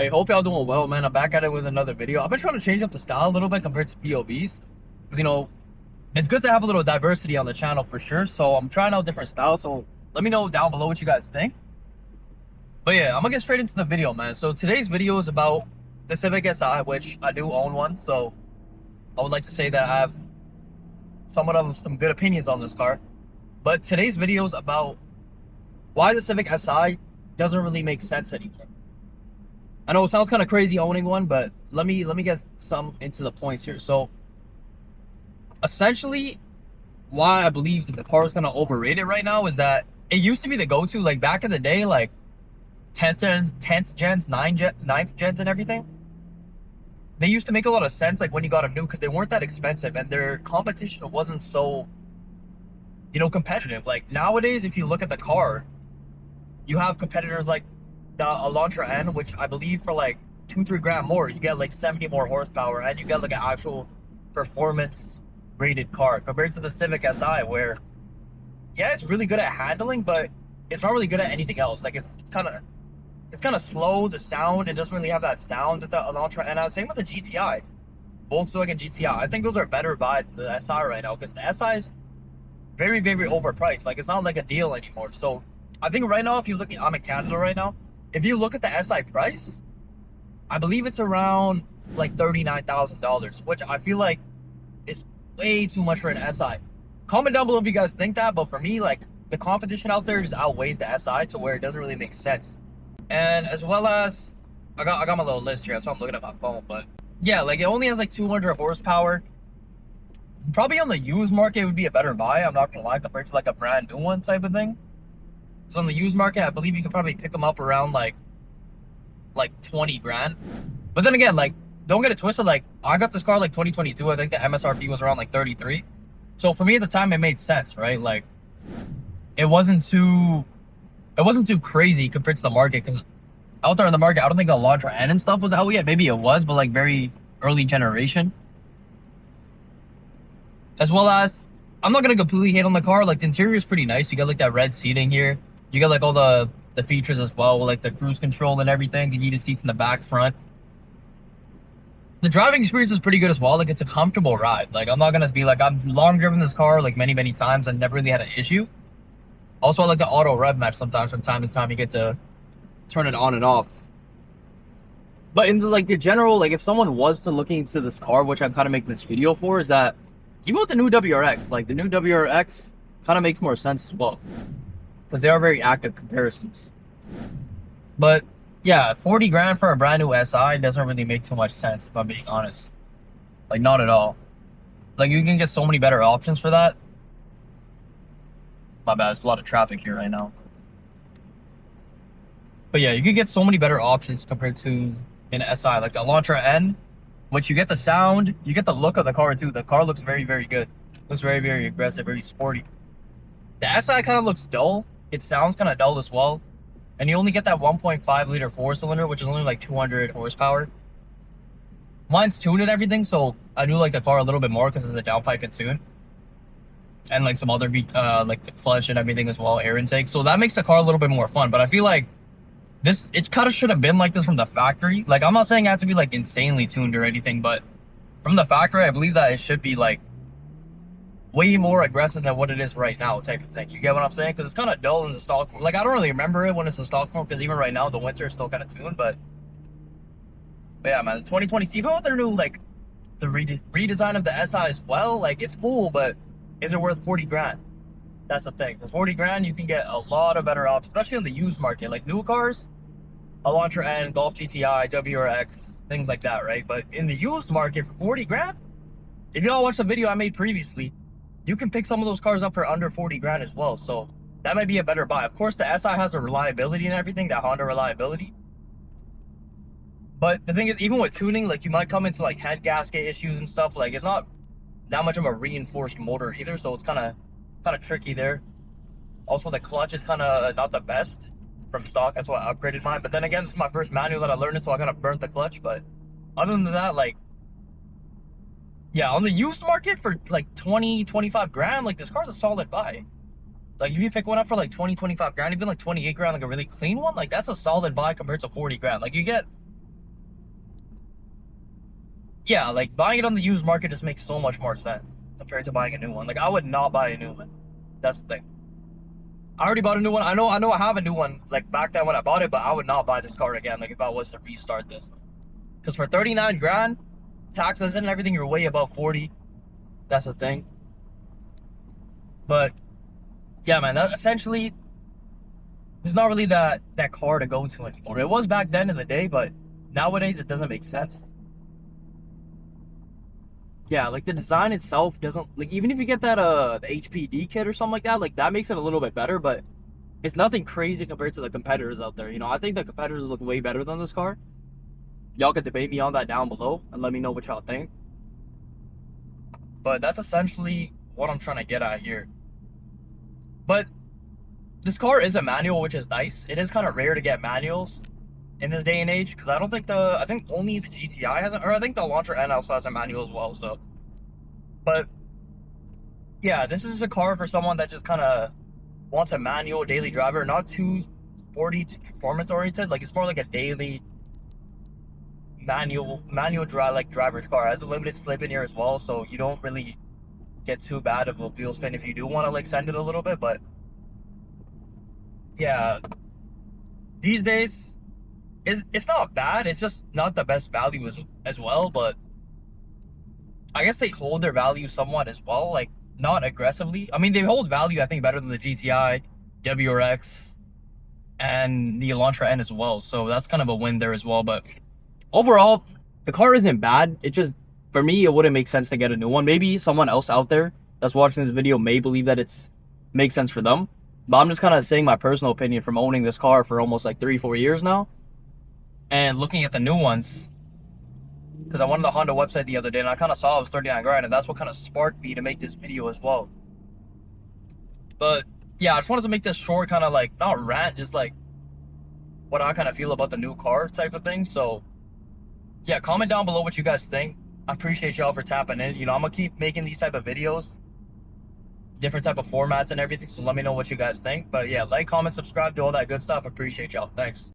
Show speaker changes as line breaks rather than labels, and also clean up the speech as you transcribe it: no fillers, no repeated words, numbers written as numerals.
Hey, hope y'all doing well, man. I'm back at it with another video. I've been trying to change up the style a little bit compared to POVs. Because, it's good to have a little diversity on the channel for sure. So I'm trying out different styles. So let me know down below what you guys think. But yeah, I'm going to get straight into the video, man. So today's video is about the Civic Si, which I do own one. So I would like to say that I have somewhat of some good opinions on this car. But today's video is about why the Civic Si doesn't really make sense anymore. I know it sounds kind of crazy owning one, but let me get some into the points here. So essentially, why I believe that the car is kind of overrated right now is that it used to be the go-to, like back in the day, like 10th gens, 9th gens and everything. They used to make a lot of sense like when you got them new because they weren't that expensive and their competition wasn't so, competitive. Like nowadays, if you look at the car, you have competitors like the Elantra N, which I believe for like 2-3 grand more, you get like 70 more horsepower and you get like an actual performance rated car compared to the Civic Si, where yeah, it's really good at handling, but it's not really good at anything else. Like it's kind of slow. The sound, it doesn't really have that sound that the Elantra N has. Same with the GTI, Volkswagen GTI. I think those are better buys than the Si right now because the Si is very, very overpriced. Like it's not like a deal anymore. So I think right now, if you look at, I'm in Canada right now. If you look at the Si price, I believe it's around like $39,000, which I feel like is way too much for an Si. Comment down below if you guys think that, but for me, like the competition out there just outweighs the Si to where it doesn't really make sense. And as well as, I got my little list here, so I'm looking at my phone, but yeah, like it only has like 200 horsepower. Probably on the used market, it would be a better buy, I'm not gonna lie, compared to like a brand new one type of thing. So on the used market, I believe you could probably pick them up around like 20 grand. But then again, like, don't get it twisted. Like, I got this car like 2022. I think the MSRP was around like 33. So for me at the time, it made sense, right? Like, it wasn't too crazy compared to the market. Because out there in the market, I don't think the Elantra N and stuff was out yet. Maybe it was, but like very early generation. As well as, I'm not gonna completely hate on the car. Like, the interior is pretty nice. You got like that red seating here. You got like all the features as well, with like the cruise control and everything, the heated seats in the back, front. The driving experience is pretty good as well. Like, it's a comfortable ride. Like, I'm not gonna be like, I've long driven this car like many times and never really had an issue. Also, I like the auto rev match sometimes. From time to time, you get to turn it on and off. But in the general, like if someone was to look into this car, which I'm kind of making this video for, is that even with the new WRX, like the new WRX kind of makes more sense as well, because they are very active comparisons. But yeah, 40 grand for a brand new Si doesn't really make too much sense, if I'm being honest. Like, not at all. Like, you can get so many better options for that. My bad, there's a lot of traffic here right now. But yeah, you can get so many better options compared to an Si, like the Elantra N, which you get the sound, you get the look of the car too. The car looks very, very good. Looks very, very aggressive, very sporty. The Si kind of looks dull. It sounds kind of dull as well. And you only get that 1.5 liter 4-cylinder, which is only like 200 horsepower. Mine's tuned and everything, so I do like the car a little bit more because it's a downpipe and tune. And like some other, like the clutch and everything as well, air intake. So that makes the car a little bit more fun. But I feel like it kind of should have been like this from the factory. Like, I'm not saying it had to be like insanely tuned or anything, but from the factory, I believe that it should be like way more aggressive than what it is right now, type of thing. You get what I'm saying? Because it's kind of dull in the stock form. Like, I don't really remember it when it's in stock form, because even right now, the winter is still kind of tuned. But yeah, man, the 2020, even with their new, like, the redesign of the Si as well, like, it's cool, but is it worth 40 grand? That's the thing. For 40 grand, you can get a lot of better options, especially in the used market. Like, new cars, Elantra N, Golf GTI, WRX, things like that, right? But in the used market, for 40 grand, if y'all watched the video I made previously, you can pick some of those cars up for under 40 grand as well. So that might be a better buy. Of course, the Si has the reliability and everything, that Honda reliability. But the thing is, even with tuning, like, you might come into like head gasket issues and stuff. Like, it's not that much of a reinforced motor either, so it's kind of tricky there. Also, the clutch is kind of not the best from stock. That's why I upgraded mine. But then again, this is my first manual that I learned it, so I kind of burnt the clutch. But other than that, like, yeah, on the used market for like 20-25 grand, like, this car's a solid buy. Like, if you pick one up for like 20-25 grand, even like 28 grand, like a really clean one, like, that's a solid buy compared to 40 grand. Like, you get Yeah, like buying it on the used market just makes so much more sense compared to buying a new one. Like I would not buy a new one. That's the thing. I already bought a new one. I know I have a new one like back then when I bought it, but I would not buy this car again. Like if I was to restart this. Because for 39 grand, taxes and everything, you're way above 40. That's the thing. But yeah, man, that essentially it's not really that car to go to anymore. It was back then in the day, but nowadays it doesn't make sense. Yeah, like the design itself doesn't like even if you get that the HPD kit or something like that makes it a little bit better, but it's nothing crazy compared to the competitors out there. You know, I think the competitors look way better than this car. Y'all could debate me on that down below and let me know what y'all think. But that's essentially what I'm trying to get at here. But this car is a manual, which is nice. It is kind of rare to get manuals in this day and age because I think only the GTI hasn't, or I think the Elantra N also has a manual as well. So, but yeah, this is a car for someone that just kind of wants a manual daily driver, not too sporty, performance oriented. Like it's more like a daily manual drive like driver's car. It has a limited slip in here as well, so you don't really get too bad of a wheel spin if you do want to like send it a little bit. But yeah, these days it's not bad. It's just not the best value as well. But I guess they hold their value somewhat as well, like not aggressively. I mean, they hold value I think better than the GTI, WRX, and the Elantra N as well. So that's kind of a win there as well. But overall, the car isn't bad. It just, for me, it wouldn't make sense to get a new one. Maybe someone else out there that's watching this video may believe that it's makes sense for them. But I'm just kind of saying my personal opinion from owning this car for almost like 3-4 years now. And looking at the new ones, because I went on the Honda website the other day and I kind of saw it was 39 grand, and that's what kind of sparked me to make this video as well. But yeah, I just wanted to make this short, kind of like, not rant, just like what I kind of feel about the new car type of thing. So yeah, comment down below what you guys think. I appreciate y'all for tapping in. You know, I'm gonna keep making these type of videos, different type of formats and everything. So let me know what you guys think. But yeah, like, comment, subscribe, do all that good stuff. Appreciate y'all. Thanks.